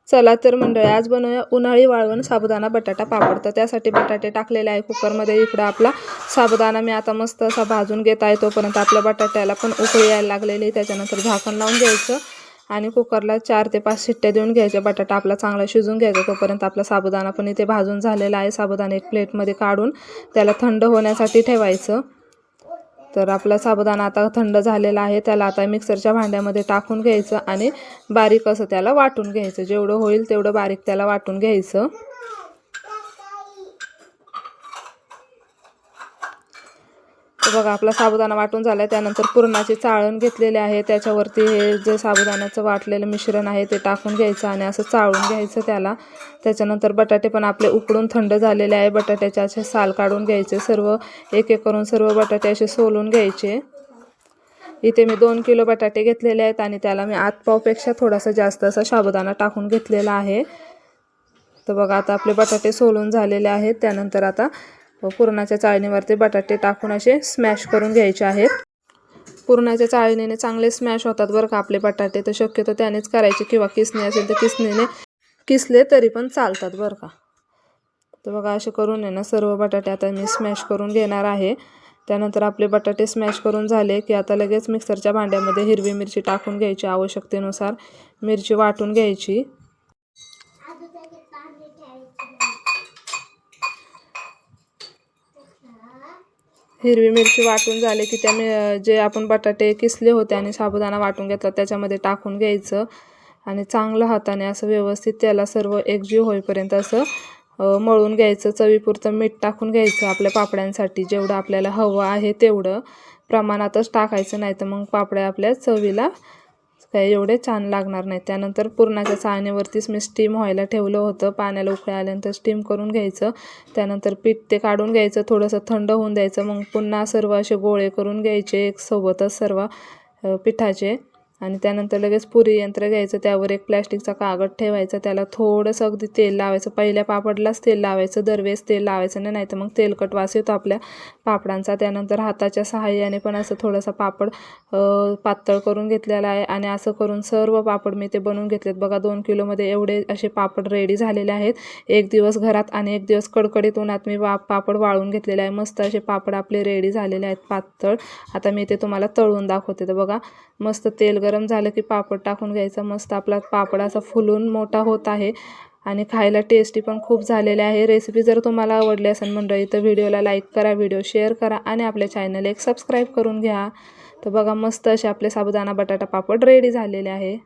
चला तर मंडळी, आज बनवूया उन्हाळी वाळवण साबुदाणा बटाटा पापड। तर त्यासाठी बटाटे टाकलेले आहे कुकरमध्ये। इकडं आपला साबुदाणा मी आता मस्त असा भाजून घेत आहे। तोपर्यंत आपल्या बटाट्याला पण उकळी यायला लागलेली। त्याच्यानंतर झाकण लावून घ्यायचं आणि कुकरला 4 ते 5 शिट्ट्या देऊन घ्यायच्या। बटाटा आपला चांगला शिजून घ्यायचा। तोपर्यंत आपला साबुदाणा पण इथे भाजून झालेला आहे। साबुदाणा एक प्लेटमध्ये काढून त्याला थंड होण्यासाठी ठेवायचं। तर आपला साबुदाणा आता थंड झालेला आहे। त्याला आता मिक्सरच्या भांड्यामध्ये टाकून घ्यायचं आणि बारीक असं त्याला वाटून घ्यायचं। जेवढं होईल तेवढं बारीक त्याला वाटून घ्यायचं। तर बघा आपला साबुदाणा वाटून झाला। त्यानंतर पुरणाचे चाळण घेतलेले आहे। त्याच्यावरती हे जे साबुदाण्याचं वाटलेलं मिश्रण आहे ते टाकून घ्यायचं आणि असं चाळून घ्यायचं त्याला। त्याच्यानंतर बटाटे पण आपले उकडून थंड झालेले आहे। बटाट्याचे असे साल काढून घ्यायचे। सर्व एक एक करून सर्व बटाटे असे सोलून घ्यायचे। इथे मी 2 किलो बटाटे घेतलेले आहेत आणि त्याला मी आतपावपेक्षा थोडासा जास्त असा साबुदाणा टाकून घेतलेला आहे। तर बघा आता आपले बटाटे सोलून झालेले आहेत। त्यानंतर आता पुरणाच्या चाळणीवरती बटाटे टाकून असे स्मॅश करून घ्यायचे आहेत। पुरणाच्या चाळणीने चांगले स्मॅश होतात बरं का आपले बटाटे। तर शक्यतो त्यानेच करायचे किंवा किसणी असेल तर किसणीने किसले तरी पण चालतात बरं का। तर बघा असे करून आहे ना सर्व बटाटे आता मी स्मॅश करून घेणार आहे। त्यानंतर आपले बटाटे स्मॅश करून झाले की आता लगेच मिक्सरच्या भांड्यामध्ये हिरवी मिरची टाकून घ्यायची। आवश्यकतेनुसार मिरची वाटून घ्यायची। हिरवी मिरची वाटून झाले की जे आपण बटाटे किसले होते आणि साबुदाणा वाटून घेतला त्याच्यामध्ये टाकून घ्यायचं आणि चांगलं हाताने असं व्यवस्थित त्याला सर्व एकजीव होईपर्यंत असं मळून घ्यायचं। चवीपुरतं मीठ टाकून घ्यायचं। आपल्या पापड्यांसाठी जेवढं आपल्याला हवं आहे तेवढं प्रमाणातच टाकायचं, नाही तर मग पापड्या आपल्या चवीला काही एवढे छान लागणार नाही। त्यानंतर पुरणाच्या चाळणीवरतीच मी स्टीम व्हायला ठेवलं होतं। पाण्याला उकळी आल्यानंतर स्टीम करून घ्यायचं। त्यानंतर पीठ ते काढून घ्यायचं, थोडंसं थंड होऊन द्यायचं। मग पुन्हा सर्व असे गोळे करून घ्यायचे एक सोबतच सर्व पिठाचे आणि त्यानंतर लगेच पुरी यंत्र घ्यायचं। त्यावर एक प्लॅस्टिकचा कागद ठेवायचा, त्याला थोडंसं अगदी तेल लावायचं। पहिल्या पापडलाच तेल लावायचं, दरवेळेस तेल लावायचं नाही तर मग तेलकट वास येतो आपल्या पापडांचा। त्यानंतर हाताच्या सहाय्याने पण असं थोडासा पापड पातळ करून घेतलेला आहे आणि असं करून सर्व पापड मी ते बनवून घेतलेत। बघा 2 किलोमध्ये एवढे असे पापड रेडी झालेले आहेत। एक दिवस घरात आणि एक दिवस कडकडीत उन्हात मी पापड वाळून घेतलेले आहे। मस्त असे पापड आपले रेडी झालेले आहेत पातळ। आता मी ते तुम्हाला तळून दाखवते। तर बघा मस्त तेल गरम झालं की पापड टाकून घ्यायचा। मस्त आपला पापड असा फुलून मोठा होत आहे आणि खायला टेस्टी पण खूप झालेले आहे। रेसिपी जर तुम्हाला आवडली असेल मंडळी तर व्हिडिओला लाईक करा, व्हिडिओ शेअर करा आणि आपल्या चॅनल एक सबस्क्राईब करून घ्या। तर बघा मस्त असे आपले साबुदाणा बटाटा पापड रेडी झालेले आहे।